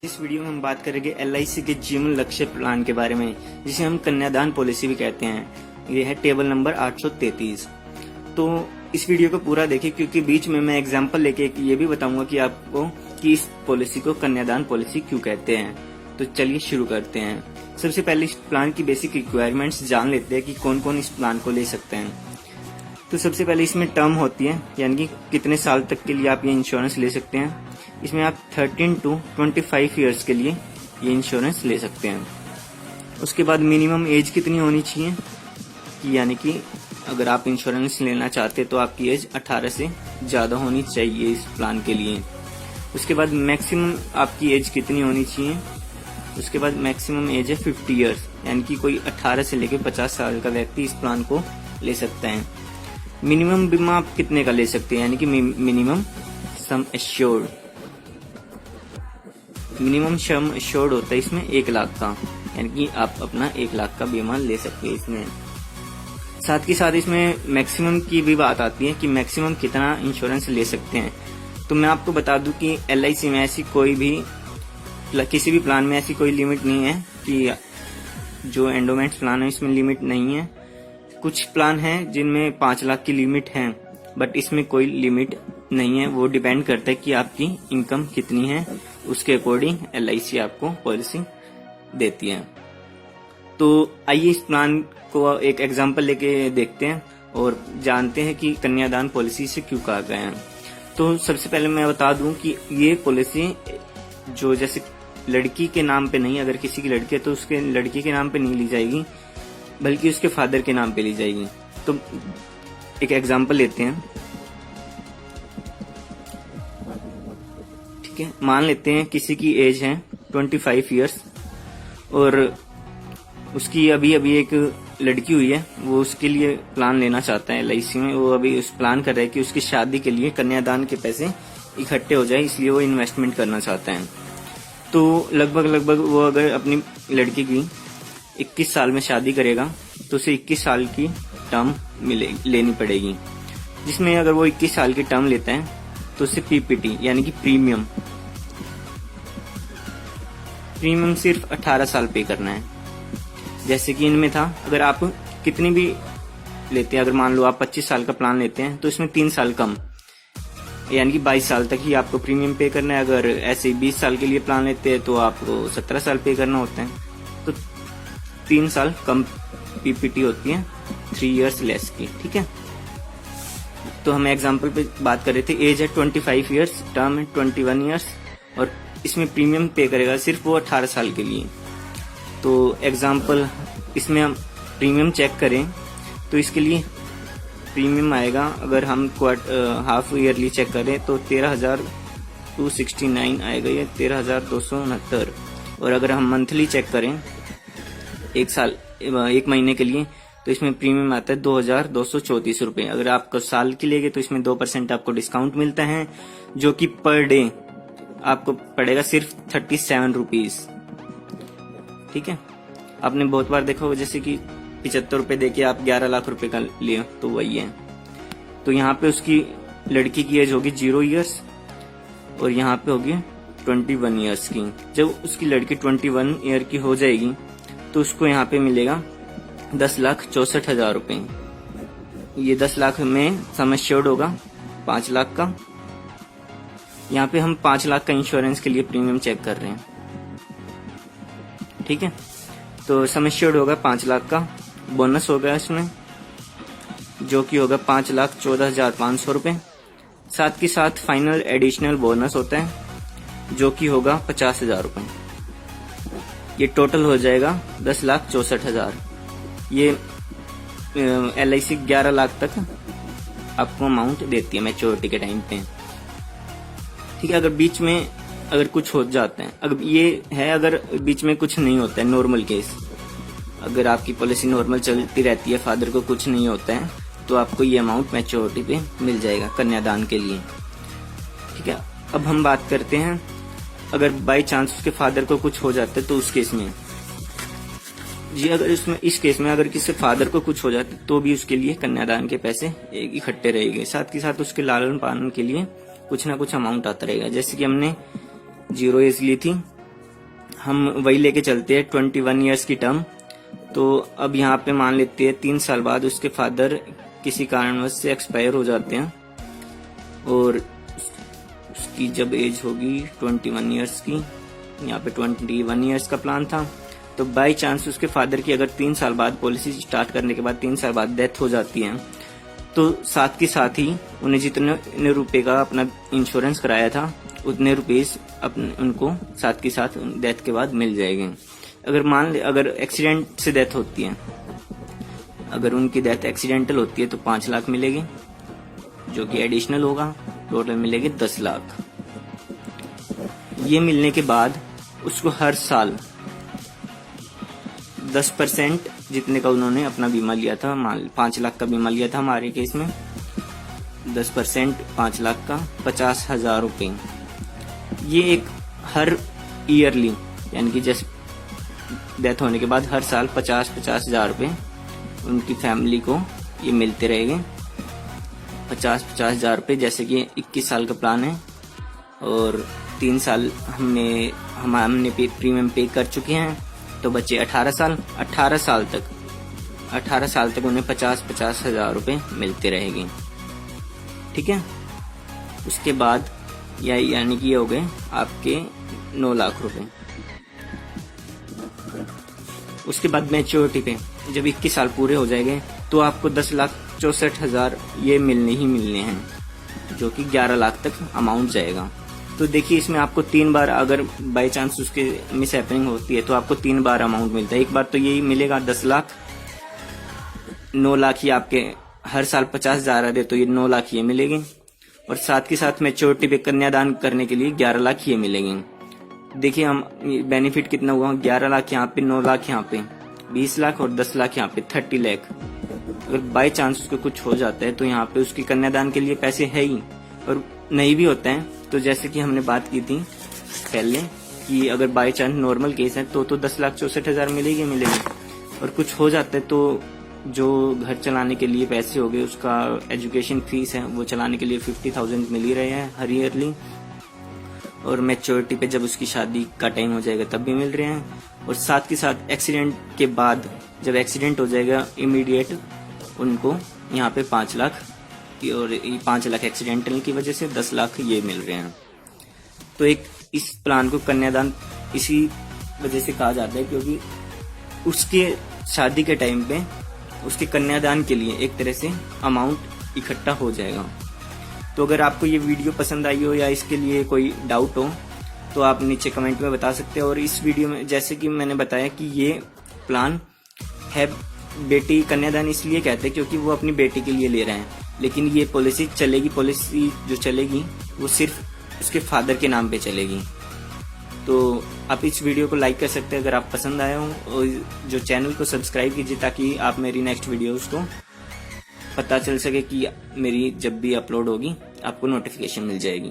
इस वीडियो में हम बात करेंगे LIC के जीवन लक्ष्य प्लान के बारे में, जिसे हम कन्यादान पॉलिसी भी कहते हैं। यह है टेबल नंबर 833। तो इस वीडियो को पूरा देखिए, क्योंकि बीच में मैं एग्जांपल लेके ये भी बताऊंगा कि आपको कि इस पॉलिसी को कन्यादान पॉलिसी क्यों कहते हैं। तो चलिए शुरू करते हैं। सबसे पहले इस प्लान की बेसिक रिक्वायरमेंट्स जान लेते हैं कि कौन कौन इस प्लान को ले सकते हैं। तो सबसे पहले इसमें टर्म होती है, यानी कि कितने साल तक के लिए आप ये इंश्योरेंस ले सकते हैं। इसमें आप 13 to 25 ईयर्स के लिए ये इंश्योरेंस ले सकते हैं। उसके बाद मिनिमम एज कितनी होनी चाहिए, कि यानी कि अगर आप इंश्योरेंस लेना चाहते तो आपकी एज 18 से ज़्यादा होनी चाहिए इस प्लान के लिए। उसके बाद मैक्सिमम आपकी एज कितनी होनी चाहिए। उसके बाद मैक्सिमम एज है 50 ईयर्स, यानी कि कोई 18 से लेकर 50 साल का व्यक्ति इस प्लान को ले सकता है। मिनिमम बीमा आप कितने का ले सकते हैं, यानी कि minimum sum assured. Minimum sum assured होता है इसमें 1 लाख का, यानी कि आप अपना 1 लाख का बीमा ले सकते हैं इसमें। साथ ही साथ इसमें मैक्सिमम की भी बात आती है कि मैक्सिमम कितना इंश्योरेंस ले सकते हैं। तो मैं आपको बता दूं कि LIC में ऐसी कोई भी किसी भी प्लान में ऐसी कोई लिमिट नहीं है कि जो एंडोमेंट्स प्लान है इसमें लिमिट नहीं है। कुछ प्लान हैं जिनमें 5 लाख की लिमिट है, बट इसमें कोई लिमिट नहीं है। वो डिपेंड करता है कि आपकी इनकम कितनी है, उसके अकॉर्डिंग LIC आपको पॉलिसी देती है। तो आइए इस प्लान को एक एग्जांपल लेके देखते हैं और जानते हैं कि कन्यादान पॉलिसी से क्यों कहा गया है। तो सबसे पहले मैं बता दूं कि ये पॉलिसी जो जैसे लड़की के नाम पे नहीं, अगर किसी की लड़की है तो उसके लड़की के नाम पे नहीं ली जाएगी, बल्कि उसके फादर के नाम पे ली जाएगी। तो एक एग्जांपल लेते हैं, ठीक है। मान लेते हैं किसी की एज है 25 ईयर्स और उसकी अभी एक लड़की हुई है। वो उसके लिए प्लान लेना चाहता है LIC में। वो अभी उस प्लान कर रहा है कि उसकी शादी के लिए कन्यादान के पैसे इकट्ठे हो जाए, इसलिए वो इन्वेस्टमेंट करना चाहता है। तो लगभग वो अगर अपनी लड़की की 21 साल में शादी करेगा तो उसे 21 साल की टर्म लेनी पड़ेगी, जिसमें अगर वो 21 साल की टर्म लेता है तो उसे PPT यानी कि प्रीमियम सिर्फ 18 साल पे करना है। जैसे कि इनमें था, अगर आप कितनी भी लेते हैं, अगर मान लो आप 25 साल का प्लान लेते हैं तो इसमें 3 साल कम, यानी कि 22 साल तक ही आपको प्रीमियम पे करना है। अगर ऐसे 20 साल के लिए प्लान लेते हैं तो आपको 17 साल पे करना होता है। तो 3 साल कम PPT होती है, 3 इयर्स लेस की, ठीक है। तो हम एग्जांपल पे बात कर रहे थे। एज है 25 इयर्स, टर्म है 21 इयर्स और इसमें प्रीमियम पे करेगा सिर्फ वो 18 साल के लिए। तो एग्जांपल इसमें हम प्रीमियम चेक करें तो इसके लिए प्रीमियम आएगा, अगर हम हाफ ईयरली चेक करें तो 13,269 आएगा, ये 13,269। और अगर हम मंथली चेक करें 1 महीने के लिए तो इसमें प्रीमियम आता है 2,234 रुपए। अगर आप साल की लेंगे तो इसमें 2% आपको डिस्काउंट मिलता है, जो कि पर डे आपको पड़ेगा सिर्फ 37 रुपीज, ठीक है। आपने बहुत बार देखा होगा, जैसे कि 75 रुपए देके आप 11 लाख रुपए का लिए, तो वही है। तो यहाँ पे उसकी लड़की की एज होगी 0 इयर्स और यहाँ पे होगी 21 इयर्स की। जब उसकी लड़की 21 ईयर की हो जाएगी तो उसको यहाँ पे मिलेगा 10,64,000 रुपए। ये 10 लाख में सम एश्योर्ड होगा 5 लाख का। यहाँ पे हम 5 लाख का इंश्योरेंस के लिए प्रीमियम चेक कर रहे हैं, ठीक है। तो सम एश्योर्ड होगा 5 लाख का। बोनस होगा इसमें जो कि होगा 5,14,500 रुपए। साथ के साथ फाइनल एडिशनल बोनस होता है जो कि होगा 50,000 रुपए। ये टोटल हो जाएगा 10,64,000। ये LIC 11 लाख तक आपको अमाउंट देती है मैच्योरिटी के टाइम पे, ठीक है। अगर बीच में अगर कुछ हो जाता है, अगर ये है अगर बीच में कुछ नहीं होता है, नॉर्मल केस, अगर आपकी पॉलिसी नॉर्मल चलती रहती है, फादर को कुछ नहीं होता है, तो आपको ये अमाउंट मैच्योरिटी पे मिल जाएगा कन्यादान के लिए, ठीक है। अब हम बात करते हैं अगर बाई चांस उसके फादर को कुछ हो जाता है तो उस केस में जी, अगर इस केस में अगर किसी फादर को कुछ हो जाता है तो भी उसके लिए कन्यादान के पैसे इकट्ठे रहेंगे। साथ ही साथ उसके लालन पालन के लिए कुछ ना कुछ अमाउंट आता रहेगा। जैसे कि हमने 0 एज ली थी हम वही लेके चलते हैं 21 ईयर्स की टर्म। तो अब यहाँ पे मान लेते हैं 3 साल बाद उसके फादर किसी कारणवश से एक्सपायर हो जाते हैं और उसकी जब एज होगी 21 ईयर्स की, यहाँ पे 21 ईयर्स का प्लान था, तो बाई चांस उसके फादर की अगर 3 साल बाद पॉलिसी स्टार्ट करने के बाद 3 साल बाद डेथ हो जाती है, तो साथ के साथ ही उन्हें जितने रुपए का अपना इंश्योरेंस कराया था उतने रुपीस अपने उनको साथ के साथ डेथ के बाद मिल जाएंगे। अगर मान ले अगर एक्सीडेंट से डेथ होती है, अगर उनकी डेथ एक्सीडेंटल होती है तो 5 लाख मिलेगी, जो कि एडिशनल होगा, टोटल मिलेगी 10 लाख। ये मिलने के बाद उसको हर साल 10% जितने का उन्होंने अपना बीमा लिया था, 5 लाख का बीमा लिया था हमारे केस में, 10% 5 लाख का 50,000 रुपये। ये एक हर ईयरली यानी कि जैसे डेथ होने के बाद हर साल 50,000 रुपये उनकी फैमिली को ये मिलते रहेंगे। 50,000 रुपये, जैसे कि 21 साल का प्लान है और 3 साल हमने प्रीमियम पे कर चुके हैं, तो बच्चे 18 साल तक उन्हें 50,000 रुपये मिलते रहेंगे। ठीक है, उसके बाद यानी कि ये हो गए आपके 9 लाख रुपए। उसके बाद मैच्योरिटी पे जब 21 साल पूरे हो जाएंगे तो आपको 10,64,000 ये मिलने हैं, जो कि 11 लाख तक अमाउंट जाएगा। तो देखिए इसमें आपको 3 बार अगर बाय चांस उसके मिस हैपनिंग होती है तो आपको 3 बार अमाउंट मिलता है। एक बार तो यही मिलेगा 10 लाख, 9 लाख ही आपके हर साल 50,000 आ दे तो ये 9 लाख ये मिलेगी, और साथ के साथ मैच्योरिटी पे कन्यादान करने के लिए 11 लाख ये मिलेंगे। देखिए हम बेनिफिट कितना हुआ, 11 लाख यहाँ पे, 9 लाख यहाँ पे, 20 लाख और 10 लाख यहाँ पे, 30 लाख। अगर बाय चांस उसको कुछ हो जाता है तो यहाँ पे उसकी कन्यादान के लिए पैसे है ही, और नहीं भी होते हैं तो जैसे कि हमने बात की थी पहले कि अगर बाय चांस नॉर्मल केस है तो 10,64,000 मिलेगी, और कुछ हो जाता है तो जो घर चलाने के लिए पैसे हो गए, उसका एजुकेशन फीस है वो चलाने के लिए 50,000 मिल ही रहे हैं हर ईयरली, और मैच्योरिटी पे जब उसकी शादी का टाइम हो जाएगा तब भी मिल रहे हैं। और साथ के साथ एक्सीडेंट के बाद जब एक्सीडेंट हो जाएगा इमीडिएट उनको यहाँ पे 5 लाख, और 5 लाख एक्सीडेंटल की वजह से 10 लाख ये मिल रहे हैं। तो एक इस प्लान को कन्यादान इसी वजह से कहा जाता है क्योंकि उसके शादी के टाइम पे उसके कन्यादान के लिए एक तरह से अमाउंट इकट्ठा हो जाएगा। तो अगर आपको ये वीडियो पसंद आई हो या इसके लिए कोई डाउट हो तो आप नीचे कमेंट में बता सकते हैं। और इस वीडियो में जैसे कि मैंने बताया कि ये प्लान है, बेटी कन्यादान इसलिए कहते हैं क्योंकि वो अपनी बेटी के लिए ले रहे हैं, लेकिन ये पॉलिसी जो चलेगी वो सिर्फ उसके फादर के नाम पे चलेगी। तो आप इस वीडियो को लाइक कर सकते हैं अगर आप पसंद आया हो, और जो चैनल को सब्सक्राइब कीजिए ताकि आप मेरी नेक्स्ट वीडियोस को पता चल सके कि मेरी जब भी अपलोड होगी आपको नोटिफिकेशन मिल जाएगी।